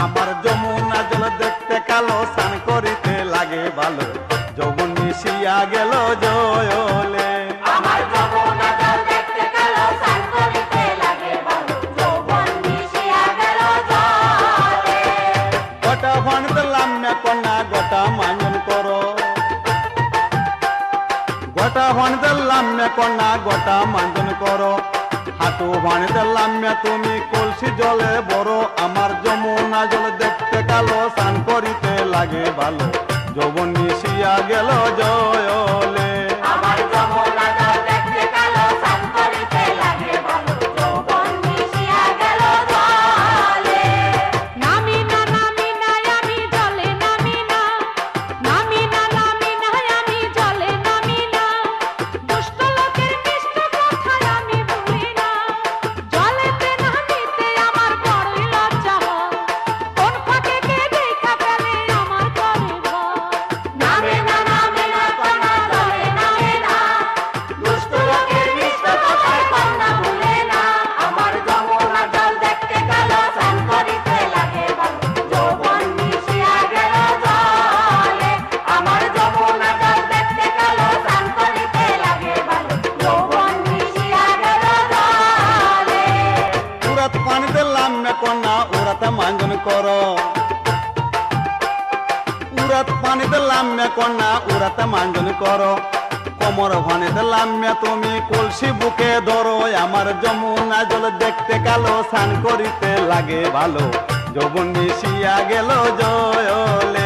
আমার যমুনা জল দেখতে কালো, স্নান করিতে লাগে ভালো, যৌবন মিশিয়া গেল জয়লে। আমার যমুনা জল দেখতে কালো, স্নান করিতে লাগে ভালো, যৌবন মিশিয়া গেল জলে। গোটা ভানিতে লাম্যা কন্যা গোটা মাঞ্জন করো, গোটা ভানিতে লাম্যা কন্যা গোটা মাঞ্জন করো, হাঁটু ভানিতে লাম্যা তুমি কলসি জলে বড়। আমার যমুনা জল দেখতে কালো, স্নান করিতে লাগে ভালো, যৌবন মিশিয়া গেল জয়লে। আমার যমুনা জল দেখতে কালো, স্নান করিতে লাগে ভালো, যৌবন মিশিয়া গেল জলে। নামি না আমি জলে নামি না, নামি না আমি জলে নামি না, দুষ্ট লোকের মিষ্ট কথায় আমি ভুলি না, জলেতে নামিতে আমার বড়ই লজ্জা হয়, কোন ফাঁকে কে দেখা ফেলে আমার করে ভয়। নামে না কন্যা জলে নামে না, দুষ্ট লোকের মিষ্ট কথায় কন্যা ভুলে না। আমার যমুনা জল দেখতে কালো, স্নান করিতে লাগে ভালো, যৌবন মিশিয়া গেল জলে। আমার যমুনা জল দেখতে কালো, স্নান করিতে লাগে ভালো, যৌবন মিশিয়া গেল জলে। উড়াত পানিতে লাম্যা কন্যা উড়াতে মাঞ্জন করো, উড়াত পানিতে লাম্যা কন্যা উড়াতে মাঞ্জন করো, কোমর ভানিতে লাম্যা তুমি কলসি বুকে ধরো। আমার যমুনা জল দেখতে কালো, স্নান করিতে লাগে ভালো, যৌবন মিশিয়া গেল জয়লে।